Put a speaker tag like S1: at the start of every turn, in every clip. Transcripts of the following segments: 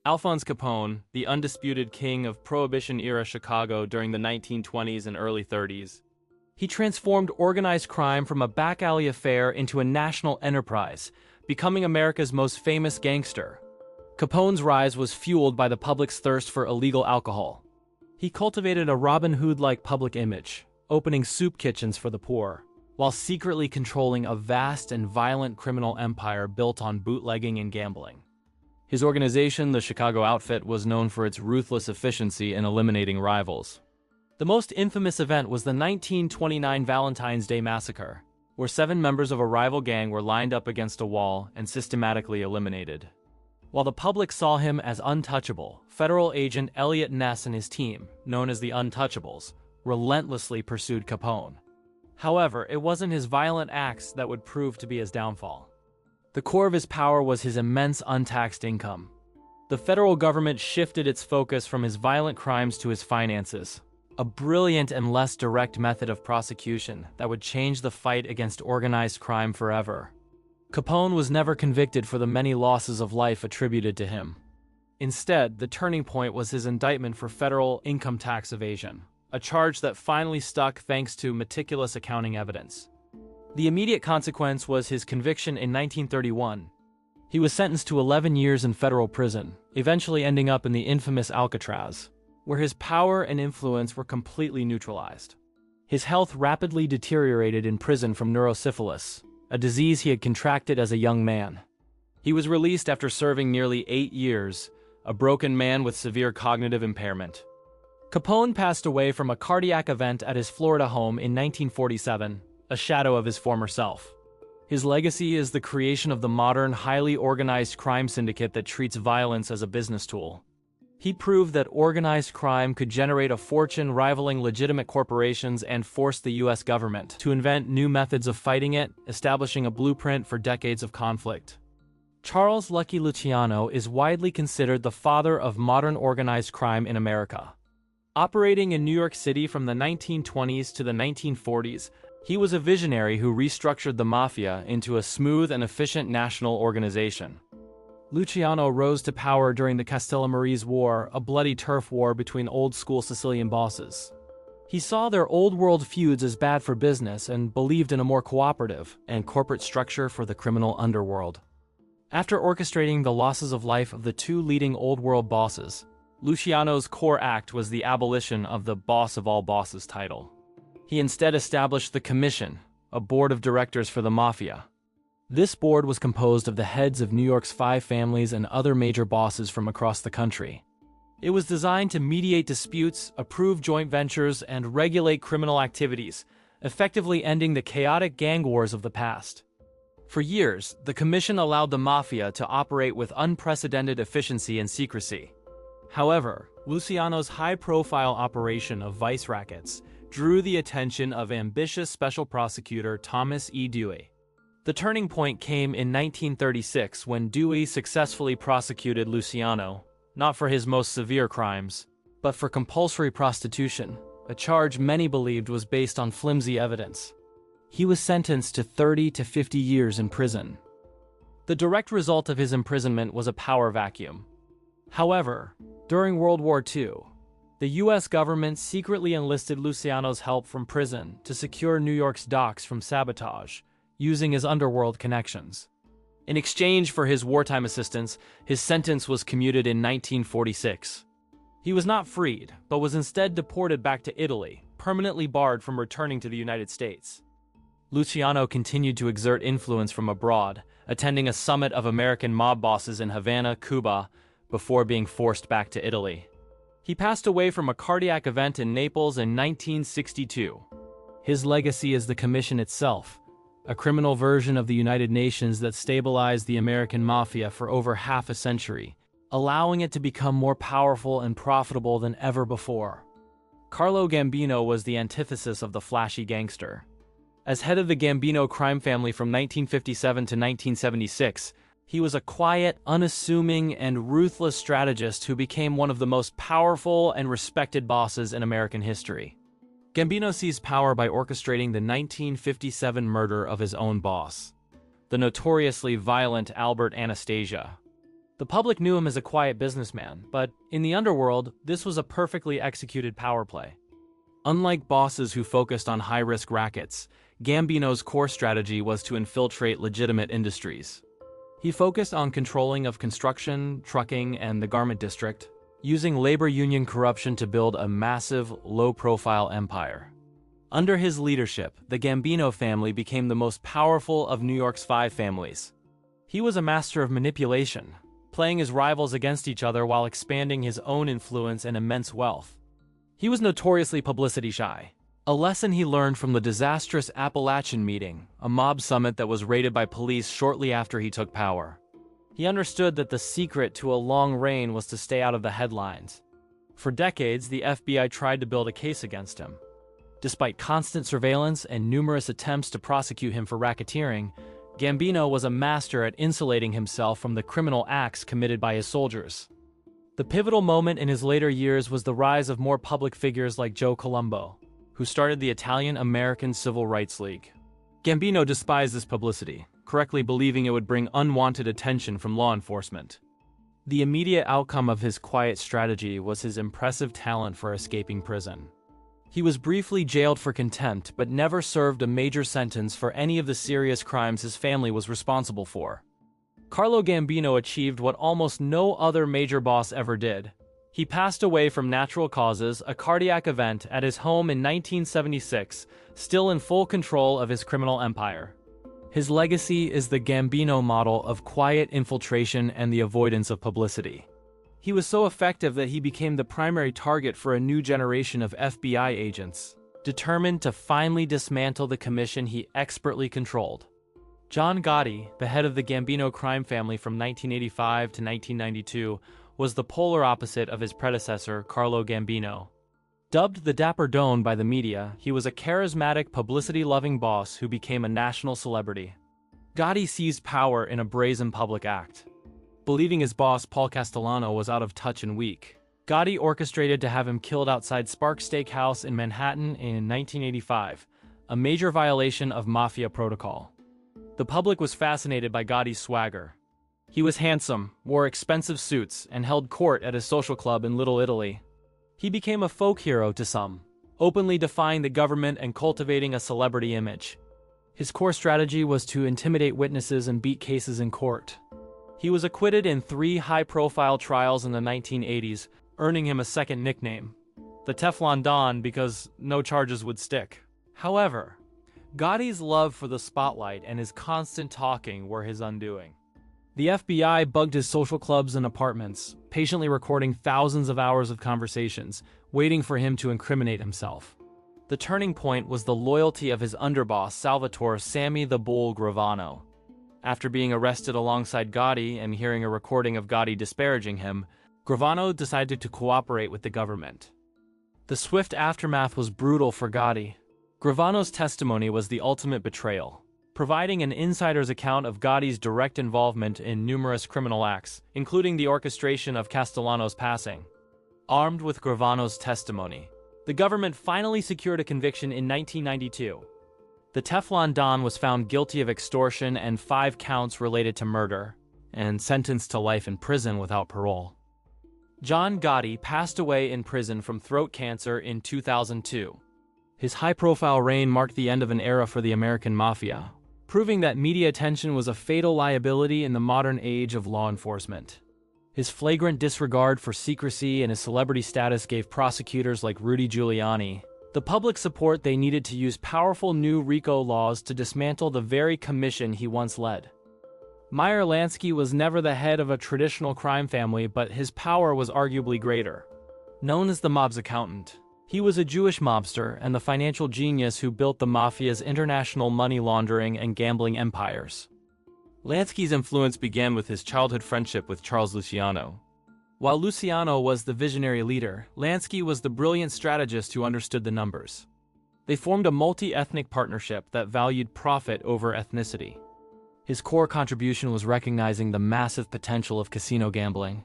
S1: Alphonse Capone, the undisputed king of Prohibition-era Chicago during the 1920s and early 30s. He transformed organized crime from a back-alley affair into a national enterprise, becoming America's most famous gangster. Capone's rise was fueled by the public's thirst for illegal alcohol. He cultivated a Robin Hood-like public image, opening soup kitchens for the poor, while secretly controlling a vast and violent criminal empire built on bootlegging and gambling. His organization, the Chicago Outfit, was known for its ruthless efficiency in eliminating rivals. The most infamous event was the 1929 Valentine's Day Massacre, where 7 members of a rival gang were lined up against a wall and systematically eliminated. While the public saw him as untouchable, federal agent Elliot Ness and his team, known as the Untouchables, relentlessly pursued Capone. However, it wasn't his violent acts that would prove to be his downfall. The core of his power was his immense untaxed income. The federal government shifted its focus from his violent crimes to his finances, a brilliant and less direct method of prosecution that would change the fight against organized crime forever. Capone was never convicted for the many losses of life attributed to him. Instead, the turning point was his indictment for federal income tax evasion, a charge that finally stuck thanks to meticulous accounting evidence. The immediate consequence was his conviction in 1931. He was sentenced to 11 years in federal prison, eventually ending up in the infamous Alcatraz, where his power and influence were completely neutralized. His health rapidly deteriorated in prison from neurosyphilis, a disease he had contracted as a young man. He was released after serving nearly 8 years, a broken man with severe cognitive impairment. Capone passed away from a cardiac event at his Florida home in 1947, a shadow of his former self. His legacy is the creation of the modern, highly organized crime syndicate that treats violence as a business tool. He proved that organized crime could generate a fortune rivaling legitimate corporations and force the U.S. government to invent new methods of fighting it, establishing a blueprint for decades of conflict. Charles "Lucky" Luciano is widely considered the father of modern organized crime in America. Operating in New York City from the 1920s to the 1940s, he was a visionary who restructured the mafia into a smooth and efficient national organization. Luciano rose to power during the Castellamarese War, a bloody turf war between old-school Sicilian bosses. He saw their old-world feuds as bad for business and believed in a more cooperative and corporate structure for the criminal underworld. After orchestrating the losses of life of the 2 leading old-world bosses, Luciano's core act was the abolition of the boss of all bosses title. He instead established the Commission, a board of directors for the mafia. This board was composed of the heads of New York's 5 families and other major bosses from across the country. It was designed to mediate disputes, approve joint ventures, and regulate criminal activities, effectively ending the chaotic gang wars of the past. For years, the Commission allowed the mafia to operate with unprecedented efficiency and secrecy. However, Luciano's high-profile operation of vice rackets drew the attention of ambitious special prosecutor Thomas E. Dewey. The turning point came in 1936 when Dewey successfully prosecuted Luciano, not for his most severe crimes, but for compulsory prostitution, a charge many believed was based on flimsy evidence. He was sentenced to 30 to 50 years in prison. The direct result of his imprisonment was a power vacuum. However, during World War II, the U.S. government secretly enlisted Luciano's help from prison to secure New York's docks from sabotage, using his underworld connections. In exchange for his wartime assistance, his sentence was commuted in 1946. He was not freed, but was instead deported back to Italy, permanently barred from returning to the United States. Luciano continued to exert influence from abroad, attending a summit of American mob bosses in Havana, Cuba, before being forced back to Italy. He passed away from a cardiac event in Naples in 1962. His legacy is the Commission itself, a criminal version of the United Nations that stabilized the American mafia for over half a century, allowing it to become more powerful and profitable than ever before. Carlo Gambino was the antithesis of the flashy gangster. As head of the Gambino crime family from 1957 to 1976, he was a quiet, unassuming, and ruthless strategist who became one of the most powerful and respected bosses in American history. Gambino seized power by orchestrating the 1957 murder of his own boss, the notoriously violent Albert Anastasia. The public knew him as a quiet businessman, but in the underworld, this was a perfectly executed power play. Unlike bosses who focused on high-risk rackets, Gambino's core strategy was to infiltrate legitimate industries. He focused on controlling of construction, trucking, and the garment district, using labor union corruption to build a massive, low-profile empire. Under his leadership, the Gambino family became the most powerful of New York's 5 families. He was a master of manipulation, playing his rivals against each other while expanding his own influence and immense wealth. He was notoriously publicity-shy, a lesson he learned from the disastrous Appalachian meeting, a mob summit that was raided by police shortly after he took power. He understood that the secret to a long reign was to stay out of the headlines. For decades, the FBI tried to build a case against him. Despite constant surveillance and numerous attempts to prosecute him for racketeering, Gambino was a master at insulating himself from the criminal acts committed by his soldiers. The pivotal moment in his later years was the rise of more public figures like Joe Colombo, who started the Italian-American Civil Rights League. Gambino despised this publicity, correctly believing it would bring unwanted attention from law enforcement. The immediate outcome of his quiet strategy was his impressive talent for escaping prison. He was briefly jailed for contempt, but never served a major sentence for any of the serious crimes his family was responsible for. Carlo Gambino achieved what almost no other major boss ever did. He passed away from natural causes, a cardiac event, at his home in 1976, still in full control of his criminal empire. His legacy is the Gambino model of quiet infiltration and the avoidance of publicity. He was so effective that he became the primary target for a new generation of FBI agents, determined to finally dismantle the commission he expertly controlled. John Gotti, the head of the Gambino crime family from 1985 to 1992, was the polar opposite of his predecessor, Carlo Gambino. Dubbed the Dapper Don by the media, he was a charismatic, publicity-loving boss who became a national celebrity. Gotti seized power in a brazen public act. Believing his boss, Paul Castellano, was out of touch and weak, Gotti orchestrated to have him killed outside Sparks Steakhouse in Manhattan in 1985, a major violation of mafia protocol. The public was fascinated by Gotti's swagger. He was handsome, wore expensive suits, and held court at his social club in Little Italy. He became a folk hero to some, openly defying the government and cultivating a celebrity image. His core strategy was to intimidate witnesses and beat cases in court. He was acquitted in 3 high-profile trials in the 1980s, earning him a second nickname, the Teflon Don, because no charges would stick. However, Gotti's love for the spotlight and his constant talking were his undoing. The FBI bugged his social clubs and apartments, patiently recording thousands of hours of conversations, waiting for him to incriminate himself. The turning point was the loyalty of his underboss, Salvatore "Sammy the Bull" Gravano. After being arrested alongside Gotti and hearing a recording of Gotti disparaging him, Gravano decided to cooperate with the government. The swift aftermath was brutal for Gotti. Gravano's testimony was the ultimate betrayal, providing an insider's account of Gotti's direct involvement in numerous criminal acts, including the orchestration of Castellano's passing. Armed with Gravano's testimony, the government finally secured a conviction in 1992. The Teflon Don was found guilty of extortion and 5 counts related to murder, and sentenced to life in prison without parole. John Gotti passed away in prison from throat cancer in 2002. His high-profile reign marked the end of an era for the American mafia, proving that media attention was a fatal liability in the modern age of law enforcement. His flagrant disregard for secrecy and his celebrity status gave prosecutors like Rudy Giuliani the public support they needed to use powerful new RICO laws to dismantle the very commission he once led. Meyer Lansky was never the head of a traditional crime family, but his power was arguably greater. Known as the mob's accountant, he was a Jewish mobster and the financial genius who built the mafia's international money laundering and gambling empires. Lansky's influence began with his childhood friendship with Charles Luciano. While Luciano was the visionary leader, Lansky was the brilliant strategist who understood the numbers. They formed a multi-ethnic partnership that valued profit over ethnicity. His core contribution was recognizing the massive potential of casino gambling.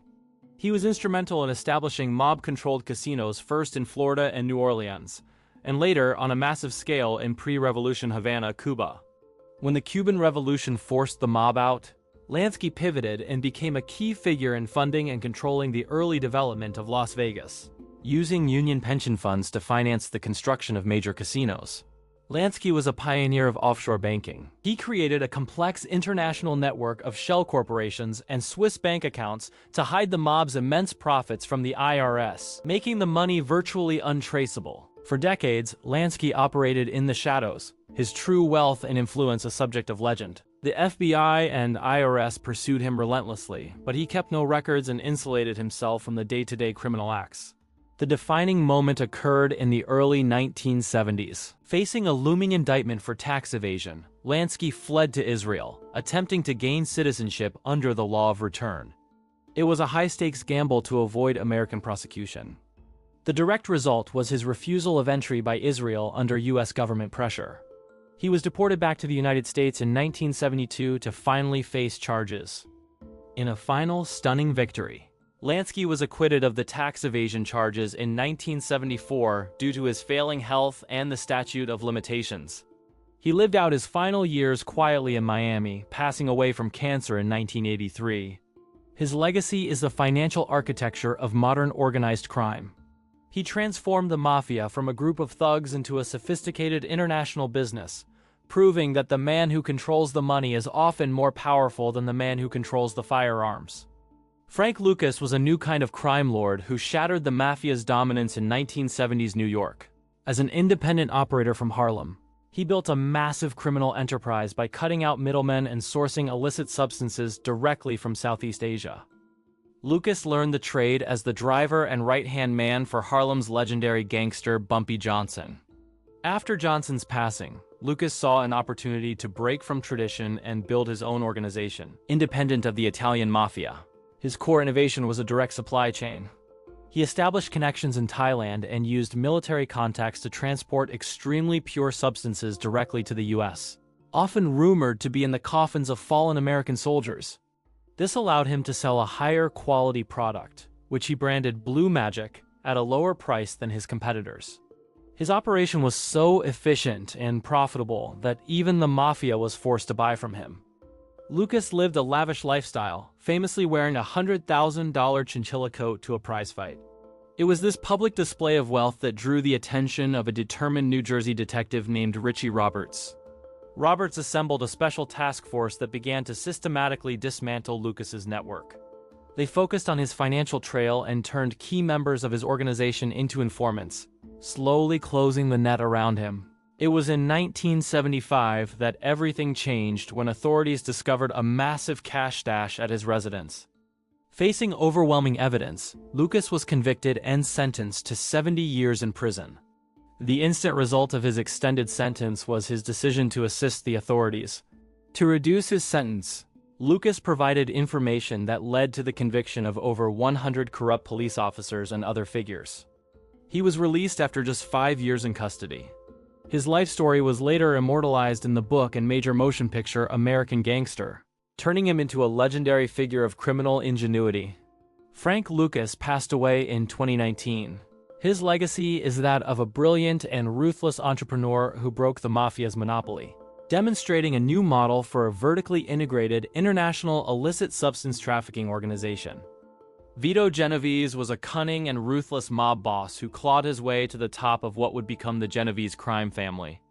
S1: He was instrumental in establishing mob-controlled casinos first in Florida and New Orleans, and later on a massive scale in pre-revolution Havana, Cuba. When the Cuban Revolution forced the mob out, Lansky pivoted and became a key figure in funding and controlling the early development of Las Vegas, using union pension funds to finance the construction of major casinos. Lansky was a pioneer of offshore banking. He created a complex international network of shell corporations and Swiss bank accounts to hide the mob's immense profits from the IRS, making the money virtually untraceable. For decades, Lansky operated in the shadows, his true wealth and influence a subject of legend. The FBI and IRS pursued him relentlessly, but he kept no records and insulated himself from the day-to-day criminal acts. The defining moment occurred in the early 1970s. Facing a looming indictment for tax evasion, Lansky fled to Israel, attempting to gain citizenship under the law of return. It was a high-stakes gamble to avoid American prosecution. The direct result was his refusal of entry by Israel under U.S. government pressure. He was deported back to the United States in 1972 to finally face charges. In a final, stunning victory, Lansky was acquitted of the tax evasion charges in 1974 due to his failing health and the statute of limitations. He lived out his final years quietly in Miami, passing away from cancer in 1983. His legacy is the financial architecture of modern organized crime. He transformed the mafia from a group of thugs into a sophisticated international business, proving that the man who controls the money is often more powerful than the man who controls the firearms. Frank Lucas was a new kind of crime lord who shattered the mafia's dominance in 1970s New York. As an independent operator from Harlem, he built a massive criminal enterprise by cutting out middlemen and sourcing illicit substances directly from Southeast Asia. Lucas learned the trade as the driver and right-hand man for Harlem's legendary gangster Bumpy Johnson. After Johnson's passing, Lucas saw an opportunity to break from tradition and build his own organization, independent of the Italian mafia. His core innovation was a direct supply chain. He established connections in Thailand and used military contacts to transport extremely pure substances directly to the U.S., often rumored to be in the coffins of fallen American soldiers. This allowed him to sell a higher quality product, which he branded Blue Magic, at a lower price than his competitors. His operation was so efficient and profitable that even the mafia was forced to buy from him. Lucas lived a lavish lifestyle, famously wearing a $100,000 chinchilla coat to a prize fight. It was this public display of wealth that drew the attention of a determined New Jersey detective named Richie Roberts. Roberts assembled a special task force that began to systematically dismantle Lucas's network. They focused on his financial trail and turned key members of his organization into informants, slowly closing the net around him. It was in 1975 that everything changed when authorities discovered a massive cash stash at his residence. Facing overwhelming evidence, Lucas was convicted and sentenced to 70 years in prison. The instant result of his extended sentence was his decision to assist the authorities. To reduce his sentence, Lucas provided information that led to the conviction of over 100 corrupt police officers and other figures. He was released after just 5 years in custody. His life story was later immortalized in the book and major motion picture American Gangster, turning him into a legendary figure of criminal ingenuity. Frank Lucas passed away in 2019. His legacy is that of a brilliant and ruthless entrepreneur who broke the mafia's monopoly, demonstrating a new model for a vertically integrated international illicit substance trafficking organization. Vito Genevese was a cunning and ruthless mob boss who clawed his way to the top of what would become the Genevese crime family.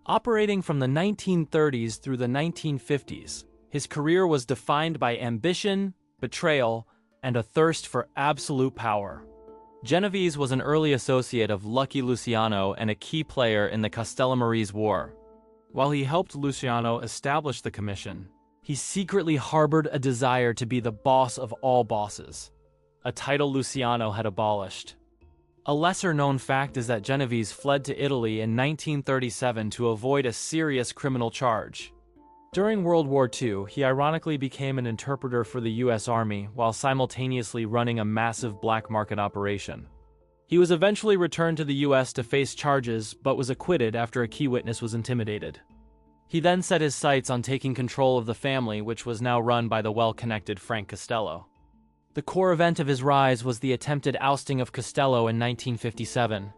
S1: Operating from the 1930s through the 1950s, his career was defined by ambition, betrayal, and a thirst for absolute power. Genevese was an early associate of Lucky Luciano and a key player in the Castellamarese War. While he helped Luciano establish the commission, he secretly harbored a desire to be the boss of all bosses, a title Luciano had abolished. A lesser-known fact is that Genevese fled to Italy in 1937 to avoid a serious criminal charge. During World War II, he ironically became an interpreter for the U.S. Army while simultaneously running a massive black market operation. He was eventually returned to the U.S. to face charges, but was acquitted after a key witness was intimidated. He then set his sights on taking control of the family, which was now run by the well-connected Frank Costello. The core event of his rise was the attempted ousting of Costello in 1957.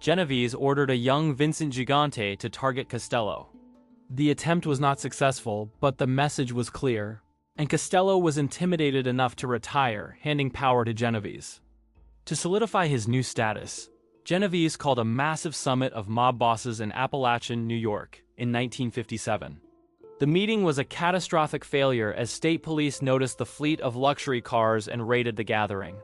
S1: Genevese ordered a young Vincent Gigante to target Costello. The attempt was not successful, but the message was clear. and Costello was intimidated enough to retire, handing power to Genevese. To solidify his new status, Genevese called a massive summit of mob bosses in Appalachian, New York, in 1957. The meeting was a catastrophic failure as state police noticed the fleet of luxury cars and raided the gathering.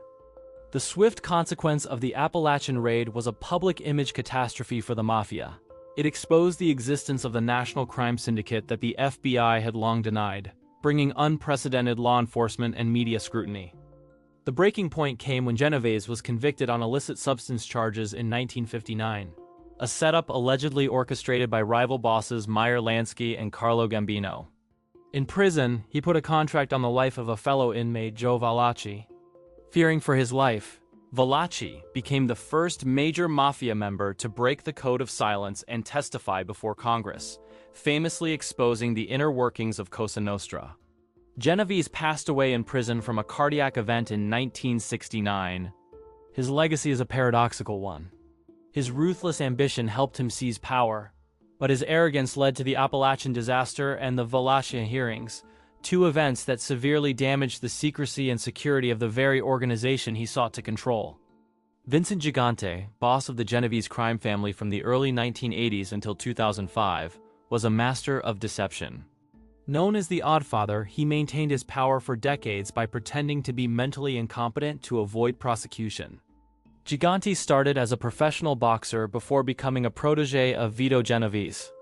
S1: The swift consequence of the Appalachian raid was a public image catastrophe for the mafia. It exposed the existence of the national crime syndicate that the FBI had long denied, bringing unprecedented law enforcement and media scrutiny. The breaking point came when Genevese was convicted on illicit substance charges in 1959, a setup allegedly orchestrated by rival bosses Meyer, Lansky, and Carlo Gambino. In prison, he put a contract on the life of a fellow inmate, Joe Valachi. Fearing for his life, Valachi became the first major mafia member to break the code of silence and testify before Congress, famously exposing the inner workings of Cosa Nostra. Genevese passed away in prison from a cardiac event in 1969. His legacy is a paradoxical one. His ruthless ambition helped him seize power, but his arrogance led to the Appalachian disaster and the Valachi hearings, two events that severely damaged the secrecy and security of the very organization he sought to control. Vincent Gigante, boss of the Genevese crime family from the early 1980s until 2005, was a master of deception. Known as the Oddfather, he maintained his power for decades by pretending to be mentally incompetent to avoid prosecution. Gigante started as a professional boxer before becoming a protege of Vito Genevese.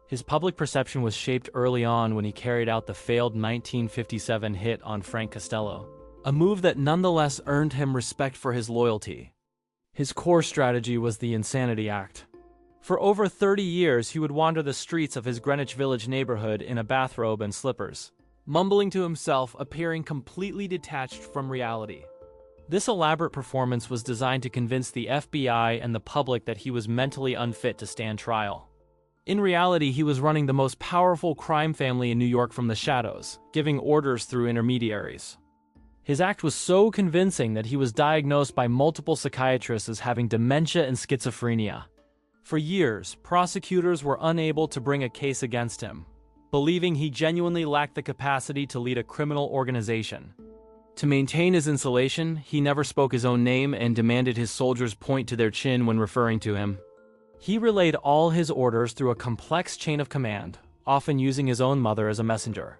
S1: His public perception was shaped early on when he carried out the failed 1957 hit on Frank Costello, a move that nonetheless earned him respect for his loyalty. His core strategy was the Insanity Act. For over 30 years, he would wander the streets of his Greenwich Village neighborhood in a bathrobe and slippers, mumbling to himself, appearing completely detached from reality. This elaborate performance was designed to convince the FBI and the public that he was mentally unfit to stand trial. In reality, he was running the most powerful crime family in New York from the shadows, giving orders through intermediaries. His act was so convincing that he was diagnosed by multiple psychiatrists as having dementia and schizophrenia. For years, prosecutors were unable to bring a case against him, believing he genuinely lacked the capacity to lead a criminal organization. To maintain his insulation, he never spoke his own name and demanded his soldiers point to their chin when referring to him. He relayed all his orders through a complex chain of command, often using his own mother as a messenger.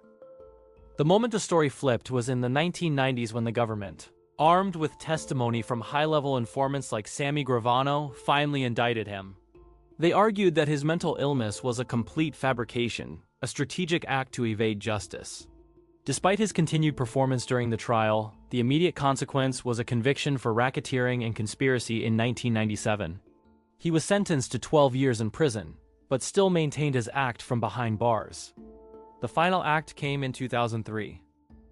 S1: The moment the story flipped was in the 1990s when the government, armed with testimony from high-level informants like Sammy Gravano, finally indicted him. They argued that his mental illness was a complete fabrication, a strategic act to evade justice. Despite his continued performance during the trial, the immediate consequence was a conviction for racketeering and conspiracy in 1997. He was sentenced to 12 years in prison, but still maintained his act from behind bars. The final act came in 2003.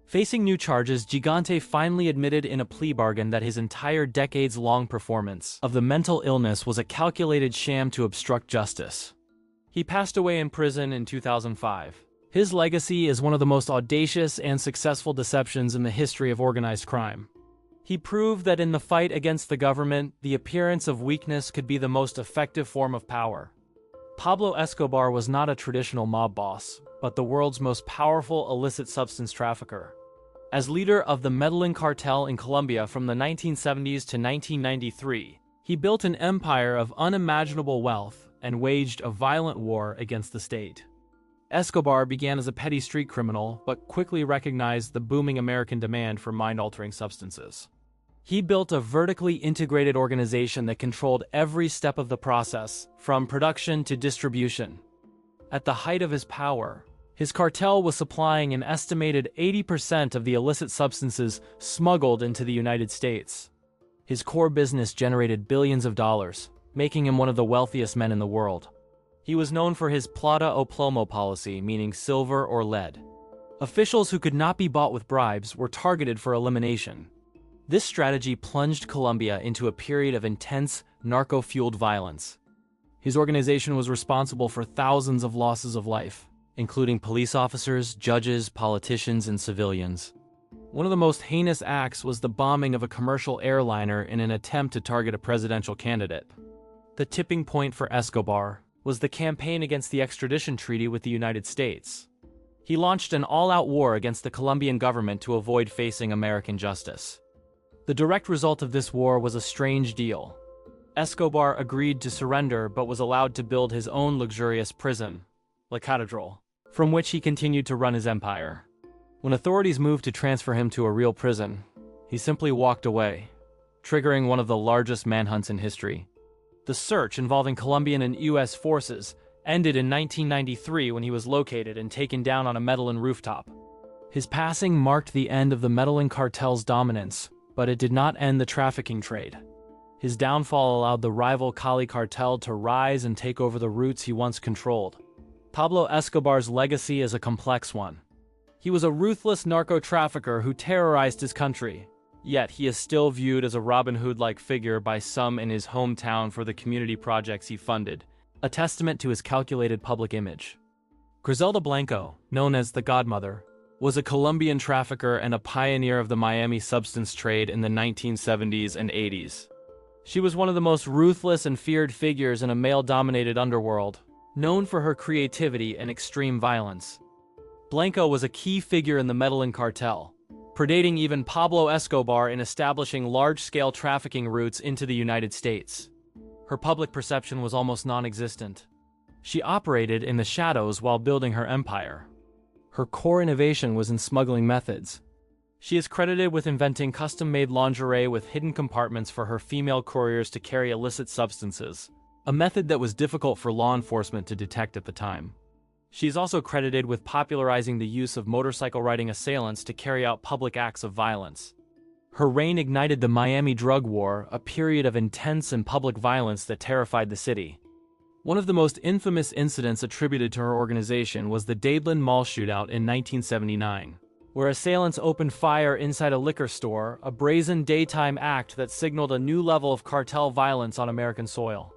S1: Facing new charges, Gigante finally admitted in a plea bargain that his entire decades-long performance of the mental illness was a calculated sham to obstruct justice. He passed away in prison in 2005. His legacy is one of the most audacious and successful deceptions in the history of organized crime. He proved that in the fight against the government, the appearance of weakness could be the most effective form of power. Pablo Escobar was not a traditional mob boss, but the world's most powerful illicit substance trafficker. As leader of the Medellin cartel in Colombia from the 1970s to 1993, he built an empire of unimaginable wealth and waged a violent war against the state. Escobar began as a petty street criminal, but quickly recognized the booming American demand for mind-altering substances. He built a vertically integrated organization that controlled every step of the process, from production to distribution. At the height of his power, his cartel was supplying an estimated 80% of the illicit substances smuggled into the United States. His core business generated billions of dollars, making him one of the wealthiest men in the world. He was known for his plata o plomo policy, meaning silver or lead. Officials who could not be bought with bribes were targeted for elimination. This strategy plunged Colombia into a period of intense, narco-fueled violence. His organization was responsible for thousands of losses of life, including police officers, judges, politicians, and civilians. One of the most heinous acts was the bombing of a commercial airliner in an attempt to target a presidential candidate. The tipping point for Escobar was the campaign against the extradition treaty with the United States. He launched an all-out war against the Colombian government to avoid facing American justice. The direct result of this war was a strange deal. Escobar agreed to surrender but was allowed to build his own luxurious prison, Accardo, from which he continued to run his empire. When authorities moved to transfer him to a real prison, he simply walked away, triggering one of the largest manhunts in history. The search, involving Colombian and U.S. forces, ended in 1993 when he was located and taken down on a Medellin rooftop. His passing marked the end of the Medellin cartel's dominance, but it did not end the trafficking trade. His downfall allowed the rival Cali cartel to rise and take over the routes he once controlled. Pablo Escobar's legacy is a complex one. He was a ruthless narco-trafficker who terrorized his country, yet he is still viewed as a Robin Hood-like figure by some in his hometown for the community projects he funded, a testament to his calculated public image. Griselda Blanco, known as the Godmother, was a Colombian trafficker and a pioneer of the Miami substance trade in the 1970s and 80s. She was one of the most ruthless and feared figures in a male-dominated underworld, known for her creativity and extreme violence. Blanco was a key figure in the Medellin cartel, predating even Pablo Escobar in establishing large-scale trafficking routes into the United States. Her public perception was almost non-existent. She operated in the shadows while building her empire. Her core innovation was in smuggling methods. She is credited with inventing custom-made lingerie with hidden compartments for her female couriers to carry illicit substances, a method that was difficult for law enforcement to detect at the time. She is also credited with popularizing the use of motorcycle-riding assailants to carry out public acts of violence. Her reign ignited the Miami drug war, a period of intense and public violence that terrified the city. One of the most infamous incidents attributed to her organization was the Dadeland Mall shootout in 1979, where assailants opened fire inside a liquor store, a brazen daytime act that signaled a new level of cartel violence on American soil.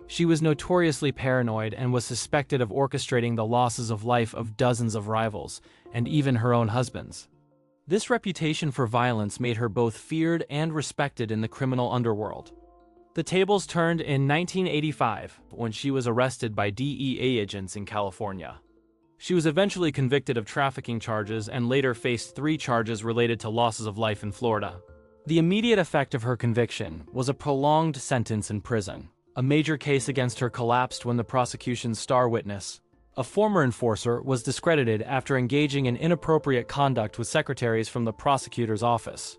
S1: She was notoriously paranoid and was suspected of orchestrating the losses of life of dozens of rivals, and even her own husbands. This reputation for violence made her both feared and respected in the criminal underworld. The tables turned in 1985 when she was arrested by DEA agents in California. She was eventually convicted of trafficking charges and later faced 3 charges related to losses of life in Florida. The immediate effect of her conviction was a prolonged sentence in prison. A major case against her collapsed when the prosecution's star witness, a former enforcer, was discredited after engaging in inappropriate conduct with secretaries from the prosecutor's office.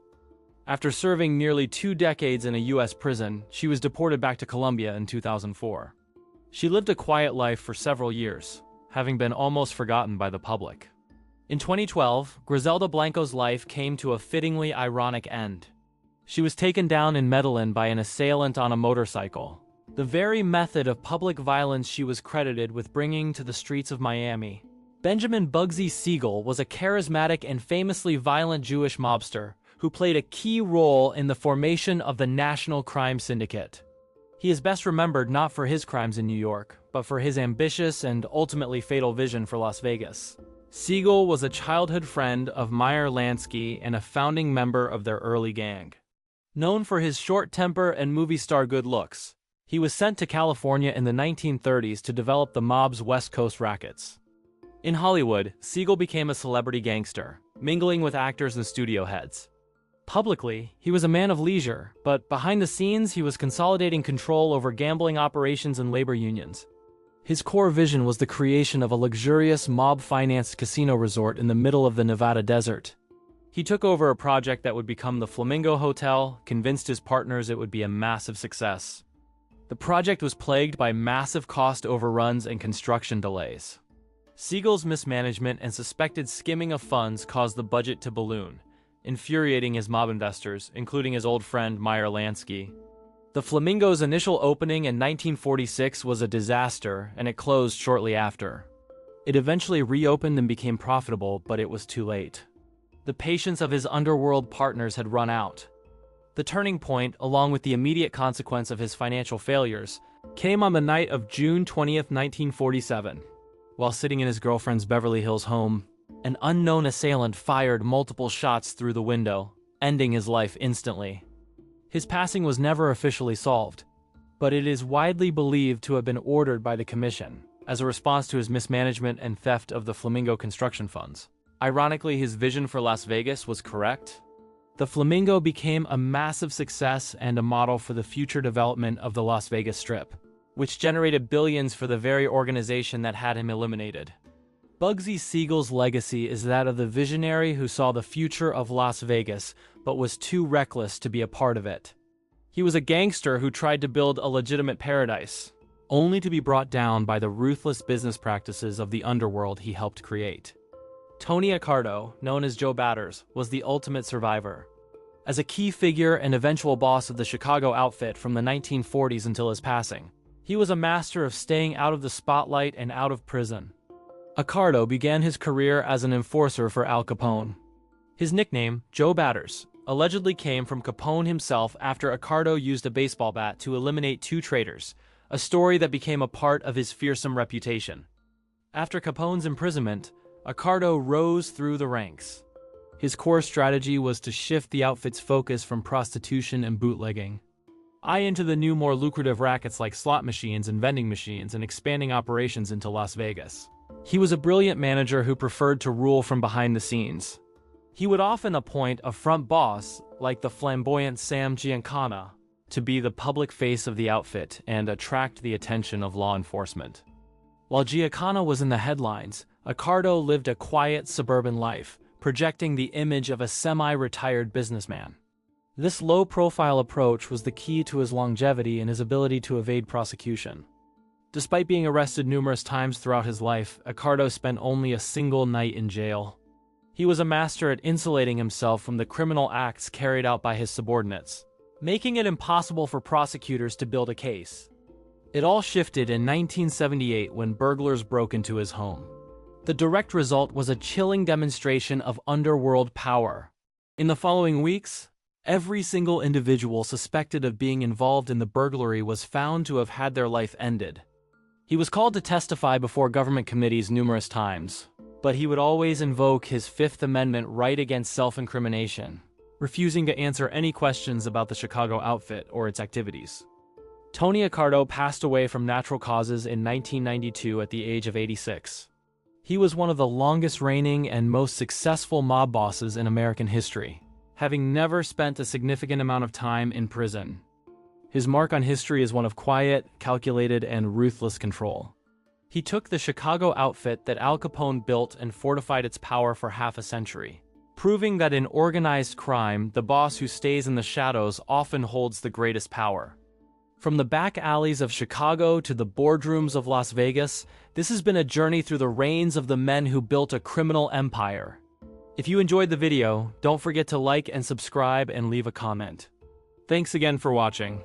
S1: After serving nearly 2 decades in a U.S. prison, she was deported back to Colombia in 2004. She lived a quiet life for several years, having been almost forgotten by the public. In 2012, Griselda Blanco's life came to a fittingly ironic end. She was taken down in Medellin by an assailant on a motorcycle, the very method of public violence she was credited with bringing to the streets of Miami. Benjamin Bugsy Siegel was a charismatic and famously violent Jewish mobster who played a key role in the formation of the National Crime Syndicate. He is best remembered not for his crimes in New York, but for his ambitious and ultimately fatal vision for Las Vegas. Siegel was a childhood friend of Meyer Lansky and a founding member of their early gang. Known for his short temper and movie star good looks, he was sent to California in the 1930s to develop the mob's West Coast rackets. In Hollywood, Siegel became a celebrity gangster, mingling with actors and studio heads. Publicly, he was a man of leisure, but behind the scenes he was consolidating control over gambling operations and labor unions. His core vision was the creation of a luxurious mob-financed casino resort in the middle of the Nevada desert. He took over a project that would become the Flamingo Hotel, convinced his partners it would be a massive success. The project was plagued by massive cost overruns and construction delays. Siegel's mismanagement and suspected skimming of funds caused the budget to balloon, infuriating his mob investors, including his old friend Meyer Lansky. The Flamingo's initial opening in 1946 was a disaster, and it closed shortly after. It eventually reopened and became profitable, but it was too late. The patience of his underworld partners had run out. The turning point, along with the immediate consequence of his financial failures, came on the night of June 20th, 1947. While sitting in his girlfriend's Beverly Hills home, an unknown assailant fired multiple shots through the window, ending his life instantly. His passing was never officially solved, but it is widely believed to have been ordered by the commission. as a response to his mismanagement and theft of the Flamingo construction funds. Ironically, his vision for Las Vegas was correct. The Flamingo became a massive success and a model for the future development of the Las Vegas Strip, which generated billions for the very organization that had him eliminated. Bugsy Siegel's legacy is that of the visionary who saw the future of Las Vegas but was too reckless to be a part of it. He was a gangster who tried to build a legitimate paradise, only to be brought down by the ruthless business practices of the underworld he helped create. Tony Accardo, known as Joe Batters, was the ultimate survivor. As a key figure and eventual boss of the Chicago outfit from the 1940s until his passing, he was a master of staying out of the spotlight and out of prison. Accardo began his career as an enforcer for Al Capone. His nickname, Joe Batters, allegedly came from Capone himself after Accardo used a baseball bat to eliminate two traitors, a story that became a part of his fearsome reputation. After Capone's imprisonment, Accardo rose through the ranks. His core strategy was to shift the outfit's focus from prostitution and bootlegging into the new, more lucrative rackets like slot machines and vending machines, and expanding operations into Las Vegas. He was a brilliant manager who preferred to rule from behind the scenes. He would often appoint a front boss, like the flamboyant Sam Giancana, to be the public face of the outfit and attract the attention of law enforcement. While Giancana was in the headlines, Accardo lived a quiet suburban life, projecting the image of a semi-retired businessman. This low-profile approach was the key to his longevity and his ability to evade prosecution. Despite being arrested numerous times throughout his life, Accardo spent only a single night in jail. He was a master at insulating himself from the criminal acts carried out by his subordinates, making it impossible for prosecutors to build a case. It all shifted in 1978 when burglars broke into his home. The direct result was a chilling demonstration of underworld power. In the following weeks, every single individual suspected of being involved in the burglary was found to have had their life ended. He was called to testify before government committees numerous times, but he would always invoke his Fifth Amendment right against self-incrimination, refusing to answer any questions about the Chicago outfit or its activities. Tony Accardo passed away from natural causes in 1992 at the age of 86. He was one of the longest-reigning and most successful mob bosses in American history, having never spent a significant amount of time in prison. His mark on history is one of quiet, calculated, and ruthless control. He took the Chicago outfit that Al Capone built and fortified its power for half a century, proving that in organized crime, the boss who stays in the shadows often holds the greatest power. From the back alleys of Chicago to the boardrooms of Las Vegas, this has been a journey through the reigns of the men who built a criminal empire. If you enjoyed the video, don't forget to like and subscribe and leave a comment. Thanks again for watching.